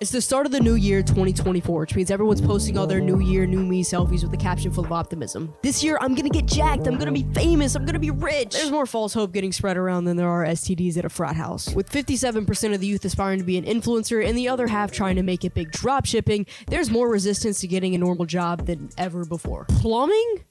It's the start of the new year, 2024, which means everyone's posting all their new year, new me selfies with a caption full of optimism. This year, I'm gonna get jacked, I'm gonna be famous, I'm gonna be rich. There's more false hope getting spread around than there are STDs at a frat house. With 57% of the youth aspiring to be an influencer and the other half trying to make it big drop shipping, there's more resistance to getting a normal job than ever before. Plumbing?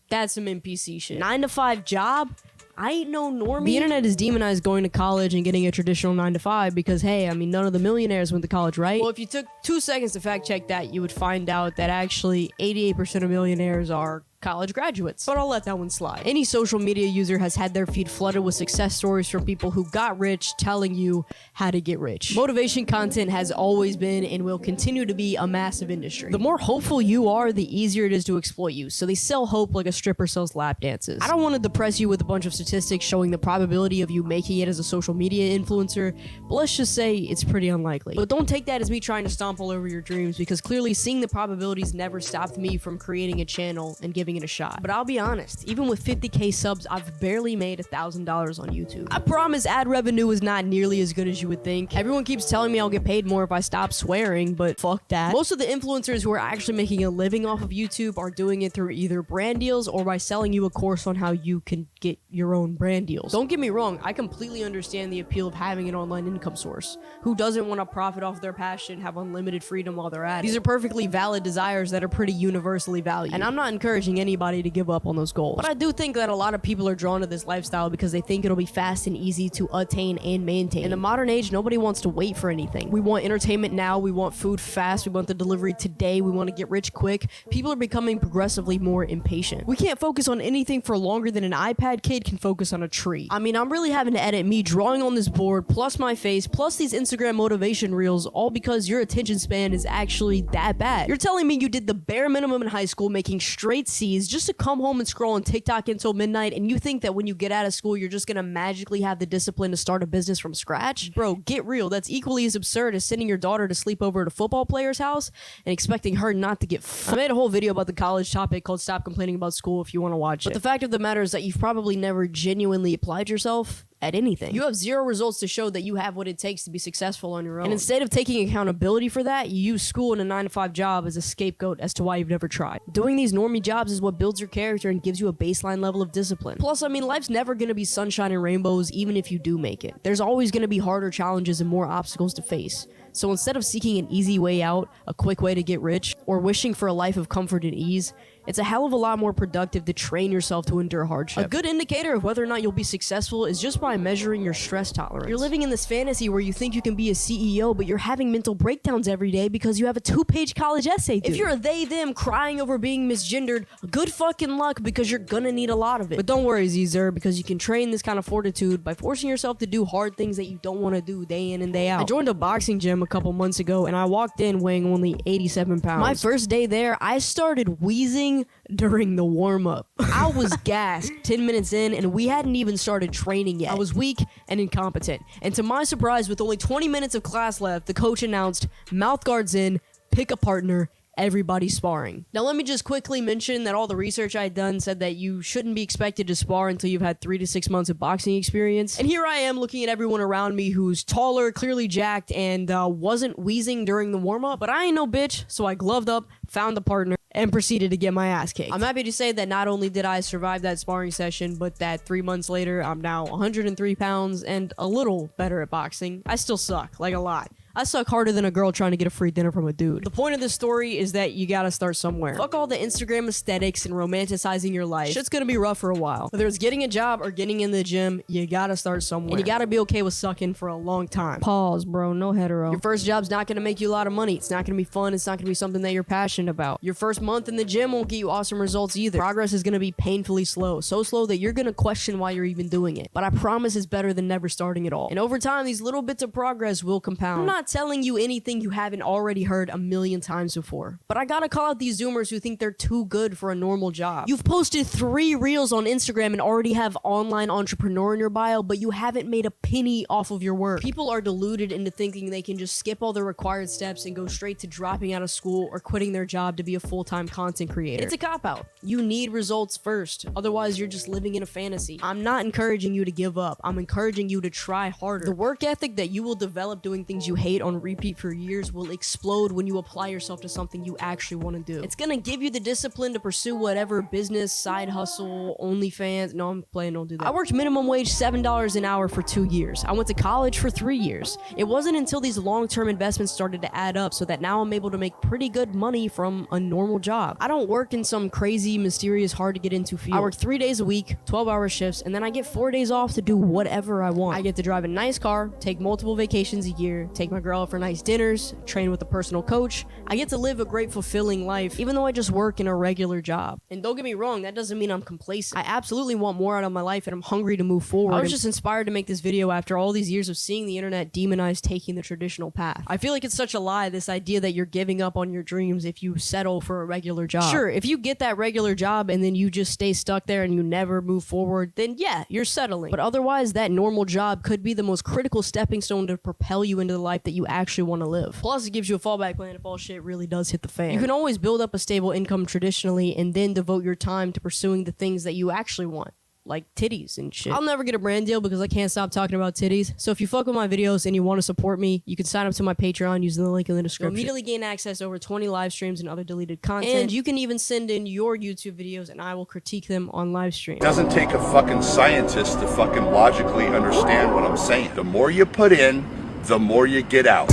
That's some NPC shit. 9-to-5 job? I ain't no normie. The internet has demonized going to college and getting a traditional 9-to-5 because, hey, I mean, none of the millionaires went to college, right? Well, if you took 2 seconds to fact check that, you would find out that actually 88% of millionaires are college graduates. But I'll let that one slide. Any social media user has had their feed flooded with success stories from people who got rich telling you how to get rich. Motivation content has always been and will continue to be a massive industry. The more hopeful you are, the easier it is to exploit you. So they sell hope like a stripper sells lap dances. I don't want to depress you with a bunch of statistics showing the probability of you making it as a social media influencer, but let's just say it's pretty unlikely. But don't take that as me trying to stomp all over your dreams, because clearly seeing the probabilities never stopped me from creating a channel and giving it a shot. But I'll be honest, even with 50k subs, I've barely made $1,000 on YouTube. I promise ad revenue is not nearly as good as you would think. Everyone keeps telling me I'll get paid more if I stop swearing, but fuck that. Most of the influencers who are actually making a living off of YouTube are doing it through either brand deals or by selling you a course on how you can get your own brand deals. Don't get me wrong, I completely understand the appeal of having an online income source. Who doesn't want to profit off their passion, have unlimited freedom while they're at it? These are perfectly valid desires that are pretty universally valued, and I'm not encouraging anybody to give up on those goals. But I do think that a lot of people are drawn to this lifestyle because they think it'll be fast and easy to attain and maintain. In the modern age, nobody wants to wait for anything. We want entertainment now, we want food fast, we want the delivery today, we want to get rich quick. People are becoming progressively more impatient. We can't focus on anything for longer than an iPad kid can focus on a tree. I mean, I'm really having to edit me drawing on this board, plus my face, plus these Instagram motivation reels, all because your attention span is actually that bad. You're telling me you did the bare minimum in high school, making straight C's just to come home and scroll on TikTok until midnight, and you think that when you get out of school, you're just gonna magically have the discipline to start a business from scratch? Bro, get real. That's equally as absurd as sending your daughter to sleep over at a football player's house and expecting her not to get I made a whole video about the college topic called Stop Complaining About School if you want to watch it. But the fact of the matter is that you've probably never genuinely applied yourself at anything. You have zero results to show that you have what it takes to be successful on your own. And instead of taking accountability for that, you use school and a 9-to-5 job as a scapegoat as to why you've never tried. Doing these normie jobs is what builds your character and gives you a baseline level of discipline. Plus, I mean, life's never gonna be sunshine and rainbows even if you do make it. There's always gonna be harder challenges and more obstacles to face. So instead of seeking an easy way out, a quick way to get rich, or wishing for a life of comfort and ease, it's a hell of a lot more productive to train yourself to endure hardship. A good indicator of whether or not you'll be successful is just by measuring your stress tolerance. You're living in this fantasy where you think you can be a CEO, but you're having mental breakdowns every day because you have a 2-page college essay due. If you're a they, them crying over being misgendered, good fucking luck because you're gonna need a lot of it. But don't worry, Zer, because you can train this kind of fortitude by forcing yourself to do hard things that you don't want to do day in and day out. I joined a boxing gym a couple months ago and I walked in weighing only 87 pounds. My first day there, I started wheezing during the warm-up. I was gassed 10 minutes in and we hadn't even started training yet. I was weak and incompetent. And to my surprise, with only 20 minutes of class left, the coach announced, mouth guards in, pick a partner, everybody sparring. Now let me just quickly mention that all the research I had done said that you shouldn't be expected to spar until you've had 3 to 6 months of boxing experience. And here I am looking at everyone around me who's taller, clearly jacked, and wasn't wheezing during the warm-up. But I ain't no bitch, so I gloved up, found a partner, and proceeded to get my ass kicked. I'm happy to say that not only did I survive that sparring session, but that 3 months later, I'm now 103 pounds and a little better at boxing. I still suck, like a lot. I suck harder than a girl trying to get a free dinner from a dude. The point of this story is that you gotta start somewhere. Fuck all the Instagram aesthetics and romanticizing your life. Shit's gonna be rough for a while. Whether it's getting a job or getting in the gym, you gotta start somewhere. And you gotta be okay with sucking for a long time. Pause, bro. No hetero. Your first job's not gonna make you a lot of money. It's not gonna be fun. It's not gonna be something that you're passionate about. Your first month in the gym won't get you awesome results either. Progress is gonna be painfully slow. So slow that you're gonna question why you're even doing it. But I promise it's better than never starting at all. And over time, these little bits of progress will compound. I'm not telling you anything you haven't already heard a million times before. But I gotta call out these Zoomers who think they're too good for a normal job. You've posted 3 reels on Instagram and already have online entrepreneur in your bio, but you haven't made a penny off of your work. People are deluded into thinking they can just skip all the required steps and go straight to dropping out of school or quitting their job to be a full-time content creator. It's a cop-out. You need results first. Otherwise, you're just living in a fantasy. I'm not encouraging you to give up. I'm encouraging you to try harder. The work ethic that you will develop doing things you hate hate on repeat for years will explode when you apply yourself to something you actually want to do. It's gonna give you the discipline to pursue whatever business, side hustle, OnlyFans. No, I'm playing, don't do that. I worked minimum wage $7 an hour for 2 years. I went to college for 3 years. It wasn't until these long-term investments started to add up so that now I'm able to make pretty good money from a normal job. I don't work in some crazy, mysterious, hard to get into field. I work 3 days a week, 12-hour shifts, and then I get 4 days off to do whatever I want. I get to drive a nice car, take multiple vacations a year, take my girl out for nice dinners, train with a personal coach. I get to live a great, fulfilling life, even though I just work in a regular job. And don't get me wrong, that doesn't mean I'm complacent. I absolutely want more out of my life, and I'm hungry to move forward. I was just inspired to make this video after all these years of seeing the internet demonize taking the traditional path. I feel like it's such a lie, this idea that you're giving up on your dreams if you settle for a regular job. Sure, if you get that regular job and then you just stay stuck there and you never move forward, then yeah, you're settling. But otherwise, that normal job could be the most critical stepping stone to propel you into the life that you actually want to live. Plus, it gives you a fallback plan if all shit really does hit the fan. You can always build up a stable income traditionally and then devote your time to pursuing the things that you actually want, like titties and shit. I'll never get a brand deal because I can't stop talking about titties. So if you fuck with my videos and you want to support me, you can sign up to my Patreon using the link in the description. You'll immediately gain access to over 20 live streams and other deleted content. And you can even send in your YouTube videos and I will critique them on live stream. It doesn't take a fucking scientist to fucking logically understand what I'm saying. The more you put in, the more you get out.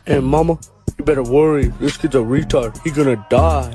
Hey mama, you better worry. This kid's a retard. He gonna die.